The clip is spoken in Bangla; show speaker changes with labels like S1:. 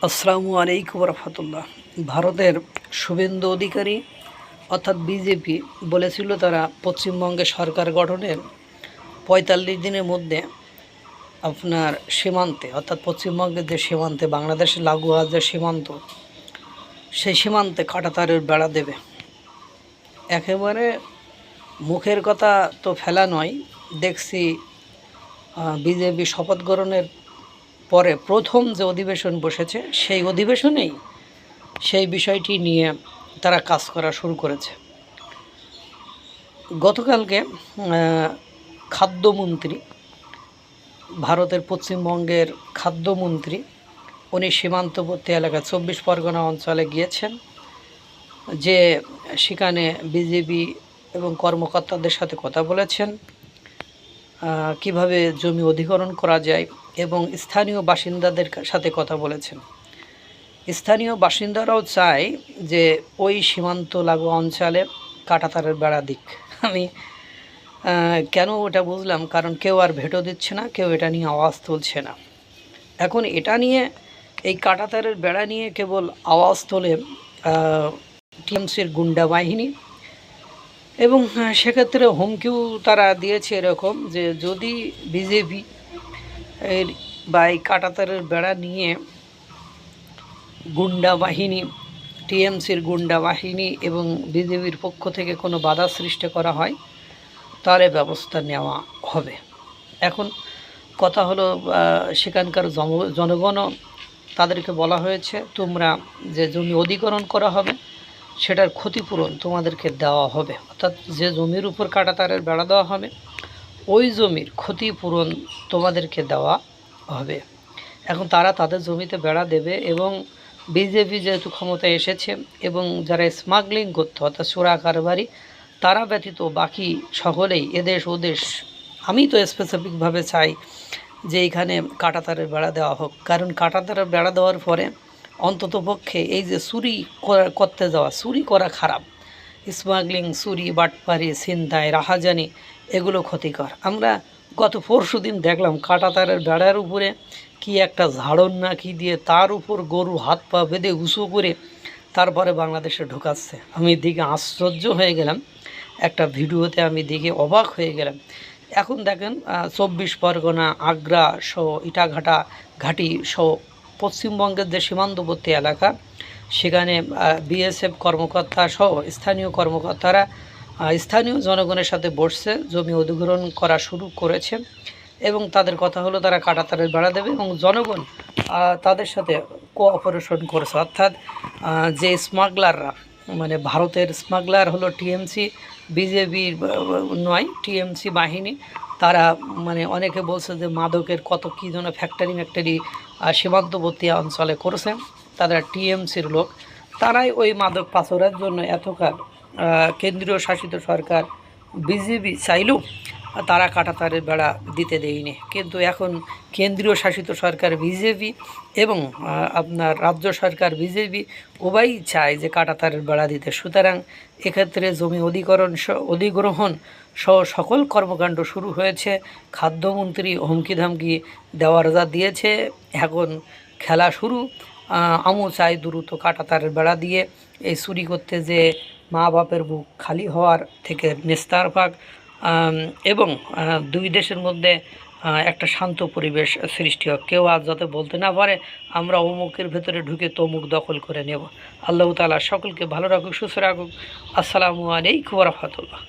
S1: আসসালামু আলাইকুম রহমতুল্লাহ। ভারতের শুভেন্দু অধিকারী অর্থাৎ বিজেপি বলেছিল তারা পশ্চিমবঙ্গে সরকার গঠনের ৪৫ দিনের মধ্যে আপনার সীমান্তে অর্থাৎ পশ্চিমবঙ্গের যে সীমান্তে বাংলাদেশে লাগু হওয়ার যে সীমান্ত, সেই সীমান্তে কাঁটাতারের বেড়া দেবে। একেবারে মুখের কথা তো ফেলা নয়, দেখছি বিজেপি শপথ গ্রহণের পরে প্রথম যে অধিবেশন বসেছে সেই অধিবেশনেই সেই বিষয়টি নিয়ে তারা কাজ করা শুরু করেছে। গতকালকে খাদ্যমন্ত্রী, ভারতের পশ্চিমবঙ্গের খাদ্যমন্ত্রী, উনি সীমান্তবর্তী এলাকা ২৪ পরগনা অঞ্চলে গিয়েছেন, যে সেখানে বিজেপি এবং কর্মকর্তাদের সাথে কথা বলেছেন, কিভাবে জমি অধিগ্রহণ করা যায় এবং স্থানীয় বাসিন্দাদের সাথে কথা বলেছেন। স্থানীয় বাসিন্দারাও চায় যে ওই সীমান্ত লাগু অঞ্চলে কাঁটাতারের বেড়া দিক। আমি কেন ওটা বুঝলাম, কারণ কেউ আর ভেটো দিচ্ছে না, কেউ এটা নিয়ে আওয়াজ তুলছে না। এখন এটা নিয়ে, এই কাঁটাতারের বেড়া নিয়ে কেবল আওয়াজ তোলে টিএমসির গুন্ডা বাহিনী, এবং সেক্ষেত্রে হুমকিও তারা দিয়েছে এরকম যে যদি বিজেপি এর বা এই কাঁটাতারের বেড়া নিয়ে গুন্ডা বাহিনী, টিএমসির গুন্ডা বাহিনী এবং বিজেপির পক্ষ থেকে কোনো বাধা সৃষ্টি করা হয়, তাহলে ব্যবস্থা নেওয়া হবে। এখন কথা হলো, সেখানকার জনগণও, তাদেরকে বলা হয়েছে তোমরা যে জমি অধিগ্রহণ করা হবে সেটার ক্ষতিপূরণ তোমাদেরকে দেওয়া হবে, অর্থাৎ যে জমির উপর কাঁটাতারের বেড়া দেওয়া হবে ওই জমির ক্ষতিপূরণ তোমাদেরকে দেওয়া হবে। এখন তারা তাদের জমিতে বেড়া দেবে, এবং বিজেপি যেহেতু ক্ষমতায় এসেছে এবং যারা স্মাগলিং করতো অর্থাৎ চোরা কারবারি, তারা ব্যতীত বাকি সকলেই এদেশ ওদেশ, আমি তো স্পেসিফিকভাবে চাই যে এইখানে কাঁটাতারের বেড়া দেওয়া হোক। কারণ কাঁটাতারের বেড়া দেওয়ার পরে অন্ততপক্ষে এই যে চুরি করতে যাওয়া, চুরি করা খারাপ, স্মাগলিং, চুরি, বাটপারি, ছিনতাই, রাহাজানি, এগুলো ক্ষতিকর। আমরা গত পরশু দিন দেখলাম কাঁটাতারের বেড়ার উপরে কি একটা ঝাড়ন না কি দিয়ে তার উপর গরু হাত পা বেঁধে উঁচু করে তারপরে বাংলাদেশে ঢোকাচ্ছে। আমি দেখে আশ্চর্য হয়ে গেলাম, একটা ভিডিওতে আমি দেখে অবাক হয়ে গেলাম। এখন দেখেন ২৪ পরগনা, আগ্রা সহ ইটাঘাটা ঘাটি সহ পশ্চিমবঙ্গের যে সীমান্তবর্তী এলাকা, সেখানে বিএসএফ কর্মকর্তা সহ স্থানীয় কর্মকর্তারা স্থানীয় জনগণের সাথে বসছে, জমি অধিগ্রহণ করা শুরু করেছে, এবং তাদের কথা হলো তারা কাঁটাতারের বেড়া দেবে এবং জনগণ তাদের সাথে কোঅপারেশন করছে। অর্থাৎ যে স্মাগলাররা, মানে ভারতের স্মাগলার হলো টিএমসি, বিজেপির নয়, টিএমসি বাহিনী। তারা মানে অনেকে বলছে যে মাদকের কত কী যেন ফ্যাক্টরি সীমান্তবর্তী অঞ্চলে করছে, তারা টিএমসির লোক। তারাই ওই মাদক পাচারের জন্য এতকাল কেন্দ্রীয় শাসিত সরকার বিজেপি চাইলেও তারা কাঁটাতারের বেড়া দিতে দেয়নি। কিন্তু এখন কেন্দ্রীয় শাসিত সরকার বিজেপি এবং আপনার রাজ্য সরকার বিজেপি উভয়ই চায় যে কাঁটাতারের বেড়া দিতে। সুতরাং এক্ষেত্রে জমি অধিগ্রহণ সহ সকল কর্মকাণ্ড শুরু হয়েছে। খাদ্যমন্ত্রী হুমকি ধামকি দেওয়ার যা দিয়েছে, এখন খেলা শুরু। আমও চাই দ্রুত কাঁটাতারের বেড়া দিয়ে এই চুরি করতে যে মা বাপের বুক খালি হওয়ার থেকে নিস্তার পাক, এবং দুই দেশের মধ্যে একটা শান্ত পরিবেশ সৃষ্টি হোক। কেউ আজ যাতে বলতে না পারে আমরা অমুকের ভেতরে ঢুকে তমুক দখল করে নেব। আল্লাহ তাআলা সকলকে ভালো রাখুক, সুস্থ রাখুক। আসসালামু আলাইকুম ওয়া রাহমাতুল্লাহ।